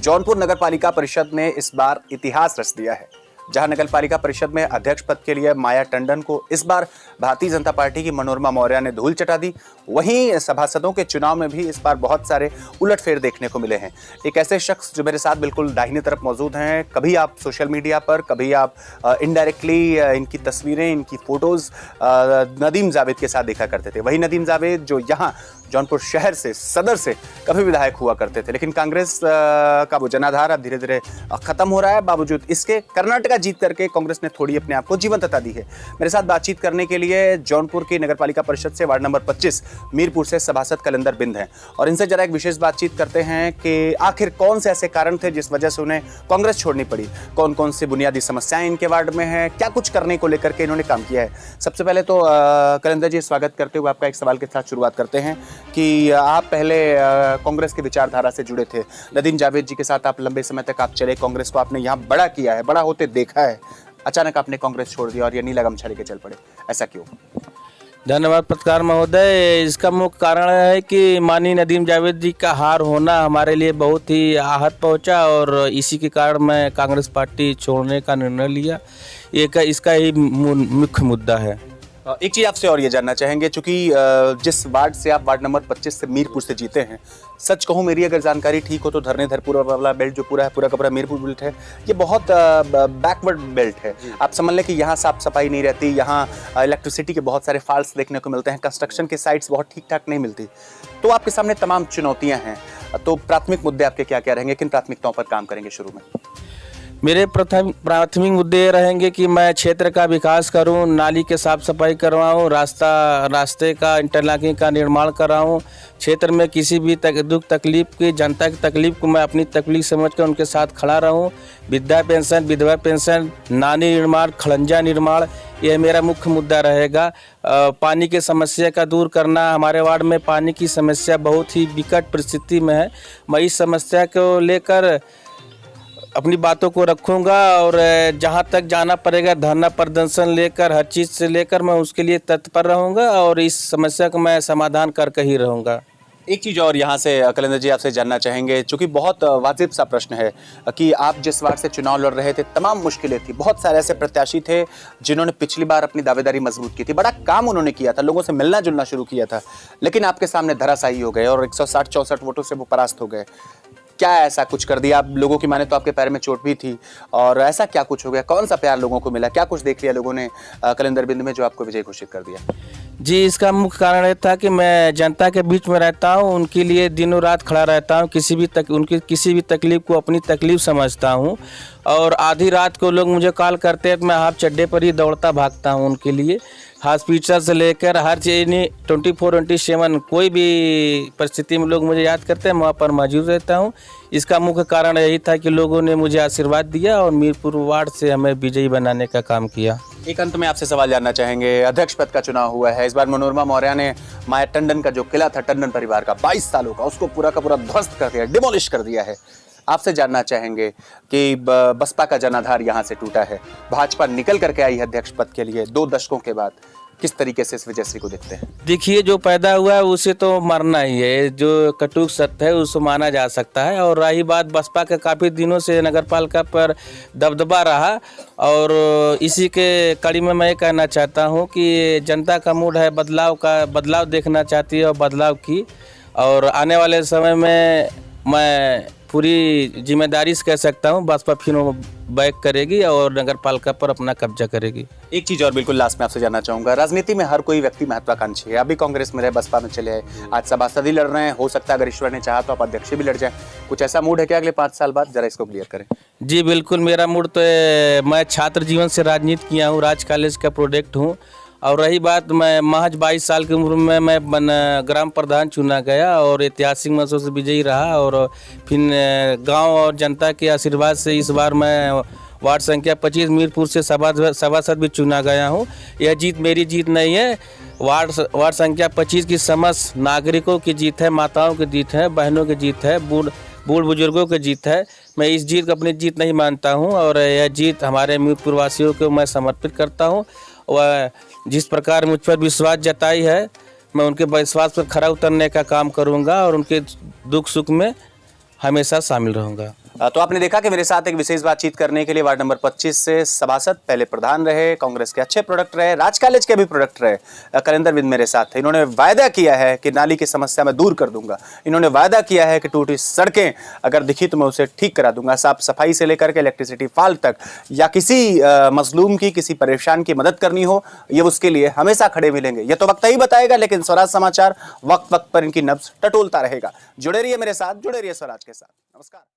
जौनपुर नगर पालिका परिषद ने इस बार इतिहास रच दिया है, जहां नगर पालिका परिषद में अध्यक्ष पद के लिए माया टंडन को इस बार भारतीय जनता पार्टी की मनोरमा मौर्य ने धूल चटा दी। वहीं सभासदों के चुनाव में भी इस बार बहुत सारे उलटफेर देखने को मिले हैं। एक ऐसे शख्स जो मेरे साथ बिल्कुल दाहिनी तरफ मौजूद हैं, कभी आप सोशल मीडिया पर, कभी आप इनडायरेक्टली इनकी तस्वीरें, इनकी फोटोज नदीम जावेद के साथ देखा करते थे। वही नदीम जावेद जो यहाँ जौनपुर शहर से, सदर से कभी विधायक हुआ करते थे, लेकिन कांग्रेस का वो जनाधार अब धीरे धीरे खत्म हो रहा है। बावजूद इसके कर्नाटका जीत करके कांग्रेस ने थोड़ी अपने आप को जीवंतता दी है। मेरे साथ बातचीत करने के लिए जौनपुर की नगर पालिका परिषद से वार्ड नंबर 25 मीरपुर से सभासद कलंदर बिंद हैं, और इनसे जरा एक विशेष बातचीत करते हैं कि आखिर कौन से ऐसे कारण थे जिस वजह से उन्हें कांग्रेस छोड़नी पड़ी, कौन कौन सी बुनियादी समस्याएं इनके वार्ड में हैं, क्या कुछ करने को लेकर के इन्होंने काम किया है। सबसे पहले तो कलंदर जी, स्वागत करते हुए आपका एक सवाल के साथ शुरुआत करते हैं कि आप पहले कांग्रेस की विचारधारा से जुड़े थे, नदीम जावेद जी के साथ आप लंबे समय तक आप चले, कांग्रेस को आपने यहाँ बड़ा किया है, बड़ा होते देखा है, अचानक आपने कांग्रेस छोड़ दिया और ये नीला गमछा लेके चल पड़े, ऐसा क्यों? धन्यवाद पत्रकार महोदय। इसका मुख्य कारण है कि माननीय नदीम जावेद जी का हार होना हमारे लिए बहुत ही आहत पहुंचा, और इसी के कारण मैं कांग्रेस पार्टी छोड़ने का निर्णय लिया। इसका ही मुख्य मुद्दा है। एक चीज़ आपसे और ये जानना चाहेंगे, चूंकि जिस वार्ड से आप वार्ड नंबर 25 से मीरपुर से जीते हैं, सच कहूँ मेरी अगर जानकारी ठीक हो तो धरनेधरपुर वाला बेल्ट जो पूरा है, पूरा का पूरा मीरपुर बेल्ट है, ये बहुत बैकवर्ड बेल्ट है। आप समझ लें कि यहाँ साफ सफाई नहीं रहती, यहाँ इलेक्ट्रिसिटी के बहुत सारे फॉल्ट्स देखने को मिलते हैं, कंस्ट्रक्शन की साइट्स बहुत ठीक ठाक नहीं मिलती। तो आपके सामने तमाम चुनौतियाँ हैं, तो प्राथमिक मुद्दे आपके क्या क्या रहेंगे, किन प्राथमिकताओं पर काम करेंगे शुरू में? मेरे प्राथमिक मुद्दे ये रहेंगे कि मैं क्षेत्र का विकास करूं, नाली के साफ सफाई करवाऊं, रास्ते का इंटरलॉकिंग का निर्माण कराऊं, क्षेत्र में किसी भी दुख तकलीफ की, जनता की तकलीफ को मैं अपनी तकलीफ समझकर उनके साथ खड़ा रहूं। वृद्धा पेंशन, विधवा पेंशन, नाली निर्माण, खड़ंजा निर्माण, यह मेरा मुख्य मुद्दा रहेगा। पानी की समस्या का दूर करना, हमारे वार्ड में पानी की समस्या बहुत ही विकट परिस्थिति में है। मैं इस समस्या को लेकर अपनी बातों को रखूंगा, और जहां तक जाना पड़ेगा धरना प्रदर्शन लेकर, हर चीज़ से लेकर मैं उसके लिए तत्पर रहूंगा, और इस समस्या का मैं समाधान करके ही रहूंगा। एक चीज़ और यहाँ से कलंदर जी आपसे जानना चाहेंगे, चूँकि बहुत वाजिब सा प्रश्न है कि आप जिस वार्ड से चुनाव लड़ रहे थे, तमाम मुश्किलें थी, बहुत सारे ऐसे प्रत्याशी थे जिन्होंने पिछली बार अपनी दावेदारी मजबूत की थी, बड़ा काम उन्होंने किया था, लोगों से मिलना जुलना शुरू किया था, लेकिन आपके सामने धराशायी हो गए और 160-64 वोटों से वो परास्त हो गए। क्या ऐसा कुछ कर दिया? आप लोगों की माने तो आपके पैर में चोट भी थी, और ऐसा क्या कुछ हो गया? कौन सा प्यार लोगों को मिला? क्या कुछ देख लिया लोगों ने कलंदर बिंद में जो आपको विजय घोषित कर दिया? जी, इसका मुख्य कारण ये था कि मैं जनता के बीच में रहता हूँ, उनके लिए दिनों रात खड़ा रहता हूँ, उनकी किसी भी तकलीफ को अपनी तकलीफ समझता हूँ, और आधी रात को लोग मुझे कॉल करते हैं तो मैं हाफ चड्डे पर ही दौड़ता भागता हूँ उनके लिए। हॉस्पिटल से लेकर हर चीज़ 24/7 कोई भी परिस्थिति में लोग मुझे याद करते हैं, वहाँ पर मौजूद रहता हूँ। इसका मुख्य कारण यही था कि लोगों ने मुझे आशीर्वाद दिया और मीरपुर वार्ड से हमें विजयी बनाने का काम किया। एक अंत में आपसे सवाल जानना चाहेंगे, अध्यक्ष पद का चुनाव हुआ है इस बार, मनोरमा मौर्य ने माया टंडन का जो किला था टंडन परिवार का 22 सालों का, उसको पूरा का पूरा ध्वस्त कर दिया, डिमोलिश कर दिया है। आपसे जानना चाहेंगे कि बसपा का जनाधार यहाँ से टूटा है, भाजपा निकल करके आई है अध्यक्ष पद के लिए 2 दशकों के बाद, किस तरीके से इस विजयश्री को देखते हैं? देखिए, जो पैदा हुआ है उसे तो मरना ही है, जो कटुक सत्य है उसको माना जा सकता है। और रही बात बसपा का, काफ़ी दिनों से नगर पालिका पर दबदबा रहा, और इसी के कड़ी में मैं ये कहना चाहता हूँ कि जनता का मूड है बदलाव देखना चाहती है, और बदलाव की, और आने वाले समय में मैं पूरी जिम्मेदारी से कह सकता हूँ बसपा फिर बैक करेगी और नगर पालिका पर अपना कब्जा करेगी। एक चीज़ और बिल्कुल लास्ट में आपसे जानना चाहूँगा, राजनीति में हर कोई व्यक्ति महत्वाकांक्षी है, अभी कांग्रेस में रहे, बसपा में चले आए, आज सभासद ही लड़ रहे हैं, हो सकता है अगर ईश्वर ने चाहा तो आप अध्यक्ष भी लड़ जाए, कुछ ऐसा मूड है क्या अगले 5 साल बाद? जरा इसको क्लियर करें। जी बिल्कुल, मेरा मूड तो मैं छात्र जीवन से राजनीति किया हूँ, राज कॉलेज का प्रोडक्ट हूँ, और रही बात मैं महज 22 साल की उम्र में मैं ग्राम प्रधान चुना गया और ऐतिहासिक मतों से विजयी रहा, और फिर गांव और जनता के आशीर्वाद से इस बार मैं वार्ड संख्या 25 मीरपुर से सभासद भी चुना गया हूं। यह जीत मेरी जीत नहीं है, वार्ड संख्या 25 की समस्त नागरिकों की जीत है, माताओं की जीत है, बहनों की जीत है, बूढ़ बुजुर्गों की जीत है। मैं इस जीत को अपनी जीत नहीं मानता हूं, और यह जीत हमारे मीरपुर वासियों को मैं समर्पित करता हूं। वह जिस प्रकार मुझ पर विश्वास जताई है, मैं उनके विश्वास पर खरा उतरने का काम करूंगा और उनके दुख सुख में हमेशा शामिल रहूंगा। तो आपने देखा कि मेरे साथ एक विशेष बातचीत करने के लिए वार्ड नंबर 25 से सभासद, पहले प्रधान रहे, कांग्रेस के अच्छे प्रोडक्ट रहे, राज कॉलेज के भी प्रोडक्ट रहे, कलिंदर विद मेरे साथ थे। इन्होंने वायदा किया है कि नाली की समस्या मैं दूर कर दूंगा। इन्होंने वायदा किया है कि टूटी सड़कें अगर दिखी तो मैं उसे ठीक करा दूंगा। साफ सफाई से लेकर के इलेक्ट्रिसिटी फॉल्ट तक, या किसी मजलूम की, किसी परेशान की मदद करनी हो, ये उसके लिए हमेशा खड़े मिलेंगे। ये तो वक्त ही बताएगा, लेकिन स्वराज समाचार वक्त वक्त पर इनकी नब्ज टटोलता रहेगा। जुड़े रहिए मेरे साथ, जुड़े रहिए स्वराज के साथ। नमस्कार।